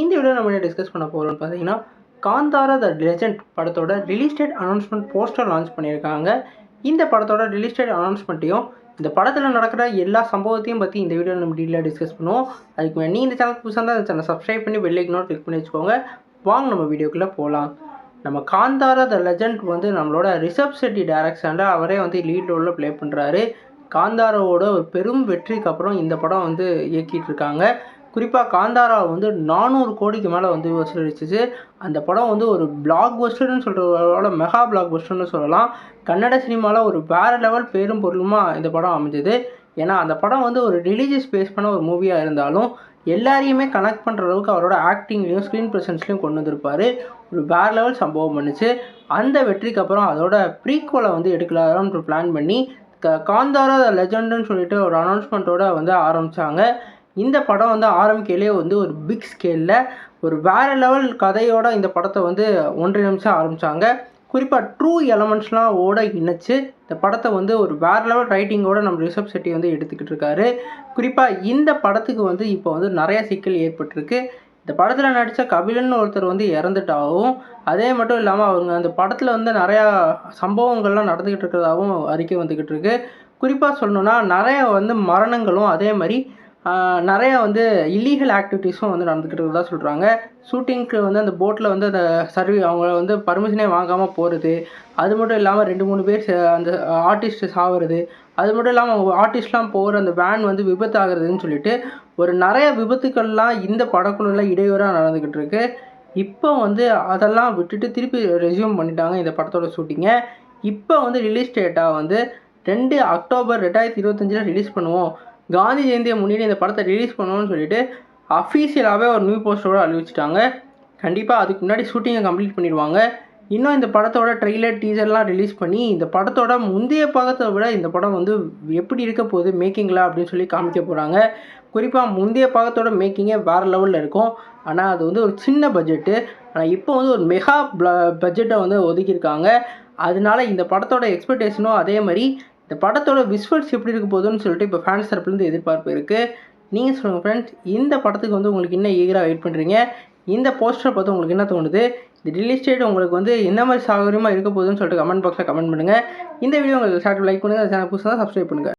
இந்த வீடியோ நம்ம என்ன டிஸ்கஸ் பண்ண போகிறோம்னு பார்த்தீங்கன்னா, காந்தாரா த லெஜெண்ட் படத்தோட release date announcement poster launch பண்ணியிருக்காங்க. இந்த படத்தோட ரிலீஸ் டேட் அனௌன்ஸ்மெண்ட்டையும் இந்த படத்தில் நடக்கிற எல்லா சம்பவத்தையும் பற்றி இந்த வீடியோவில் நம்ம டீட்டெயிலாக டிஸ்கஸ் பண்ணுவோம். அதுக்கு நீ இந்த சேனல் புதுசாக இருந்தால் அந்த சேனல் சப்ஸ்கிரைப் பண்ணி பெல் ஐக்கனும் கிளிக் பண்ணி வச்சுக்கோங்க. வாங்க நம்ம வீடியோக்குள்ளே போகலாம். நம்ம காந்தாரா த லெஜெண்ட் வந்து நம்மளோட ரிஷப் ஷெட்டி டைரக்ஷனில் அவரே வந்து லீட் ரோலில் ப்ளே பண்ணுறாரு. காந்தாராவோட ஒரு பெரும் வெற்றிக்கு அப்புறம் இந்த படம் வந்து இயக்கிட்டு இருக்காங்க. குறிப்பாக காந்தாரா வந்து 400 கோடிக்கு மேலே வந்து வசூலிச்சிச்சு. அந்த படம் வந்து ஒரு பிளாக் பஸ்டர்னு சொல்கிறதோட மெகா பிளாக் பஸ்டர்னு சொல்லலாம். கன்னட சினிமாவில் ஒரு வேறு லெவல் பேரும் பொருளுமா இந்த படம் அமைஞ்சது. ஏன்னா அந்த படம் வந்து ஒரு ரிலீஜியஸ் பேஸ் பண்ண ஒரு மூவியாக இருந்தாலும் எல்லாரையுமே கனெக்ட் பண்ணுற அளவுக்கு அவரோட ஆக்டிங்லேயும் ஸ்க்ரீன் ப்ரெசன்ஸ்லையும் கொண்டு வந்திருப்பார். ஒரு வேறு லெவல் சம்பவம் பண்ணுச்சு. அந்த வெற்றிக்கு அப்புறம் அதோட ப்ரீக்வலை வந்து எடுக்கலாம்னு பிளான் பண்ணி காந்தாரா த லெஜெண்டுன்னு சொல்லிட்டு ஒரு அனௌன்ஸ்மெண்ட்டோட வந்து ஆரம்பித்தாங்க. இந்த படம் வந்து ஆரம்பிக்கையிலே வந்து ஒரு பிக் ஸ்கேலில் ஒரு வேறு லெவல் கதையோட இந்த படத்தை வந்து ஒன்றிணைச்சு ஆரம்பித்தாங்க. குறிப்பாக ட்ரூ எலமெண்ட்ஸ்லாம் இணைச்சு இந்த படத்தை வந்து ஒரு வேறு லெவல் ரைட்டிங்கோட நம்ம ரிஷப் ஷெட்டி வந்து எடுத்துக்கிட்டு இருக்காரு. குறிப்பாக இந்த படத்துக்கு வந்து இப்போ வந்து நிறைய சிக்கல் ஏற்பட்டிருக்கு. இந்த படத்தில் நடித்த கபிலன் ஒருத்தர் வந்து இறந்துட்டாகவும், அதே மட்டும் இல்லாமல் அவங்க அந்த படத்தில் வந்து நிறையா சம்பவங்கள்லாம் நடந்துக்கிட்டு இருக்கிறதாகவும் அறிக்கை வந்துக்கிட்டு இருக்கு. குறிப்பாக சொல்லணுன்னா நிறைய வந்து மரணங்களும் அதே மாதிரி நிறையா வந்து இல்லீகல் ஆக்டிவிட்டீஸும் வந்து நடந்துக்கிட்டு தான் சொல்கிறாங்க. ஷூட்டிங்க்கு வந்து அந்த போட்டில் வந்து அந்த அவங்க வந்து பர்மிஷனே வாங்காமல் போகிறது, அது மட்டும் இல்லாமல் 2-3 பேர் அந்த ஆர்டிஸ்ட்டு சாகிறது, அது மட்டும் இல்லாமல் அவங்க ஆர்டிஸ்ட்லாம் போகிற அந்த வேன் வந்து விபத்து ஆகுறதுன்னு சொல்லிட்டு ஒரு நிறைய விபத்துக்கள்லாம் இந்த படக்குழுவில் இடையூறாக நடந்துக்கிட்டு இருக்கு. இப்போ வந்து அதெல்லாம் விட்டுட்டு திருப்பி ரெஸ்யூம் பண்ணிட்டாங்க இந்த படத்தோட ஷூட்டிங்கை. இப்போ வந்து ரிலீஸ் டேட்டாக வந்து 2 அக்டோபர் 2025 ரிலீஸ் பண்ணுவோம், காந்தி ஜெயந்தியை முன்னிட்டு இந்த படத்தை ரிலீஸ் பண்ணுவோம்னு சொல்லிட்டு அஃபீஷியலாகவே ஒரு நியூ போஸ்டரோடு அறிவிச்சிட்டாங்க. கண்டிப்பாக அதுக்கு முன்னாடி ஷூட்டிங்கை கம்ப்ளீட் பண்ணிடுவாங்க. இன்னும் இந்த படத்தோட ட்ரெய்லர் டீசர்லாம் ரிலீஸ் பண்ணி இந்த படத்தோட முந்தைய பாகத்தை விட இந்த படம் வந்து எப்படி இருக்க போகுது மேக்கிங்கில் அப்படின்னு சொல்லி காமிக்க போகிறாங்க. குறிப்பாக முந்தைய பாகத்தோட மேக்கிங்கே வேறு லெவலில் இருக்கும். ஆனால் அது வந்து ஒரு சின்ன பட்ஜெட்டு. ஆனால் இப்போ வந்து ஒரு மெகா பட்ஜெட்டை வந்து ஒதுக்கியிருக்காங்க. அதனால இந்த படத்தோட எக்ஸ்பெக்டேஷனும் அதே மாதிரி இந்த படத்தோட விஷுவல்ஸ் எப்படி இருக்க போகுதுன்னு சொல்லிட்டு இப்போ ஃபேன்ஸ் தரப்புலேருந்து எதிர்பார்ப்பு இருக்குது. நீங்கள் சொல்லுங்கள் ஃப்ரெண்ட்ஸ், இந்த படத்துக்கு வந்து உங்களுக்கு என்ன ஈகராக வெயிட் பண்ணுறீங்க? இந்த போஸ்டரை பார்த்து உங்களுக்கு என்ன தோணுது? இந்த ரிலீஸ் டேட் உங்களுக்கு வந்து என்ன மாதிரி சௌகரியமாக இருக்க போகுதுன்னு சொல்லிட்டு கமெண்ட் பாக்ஸில் கமெண்ட் பண்ணுங்கள். இந்த வீடியோ உங்களுக்கு லைக் பண்ணுங்கள். சேனல் புதுசாக சப்ஸ்கிரைப் பண்ணுங்கள்.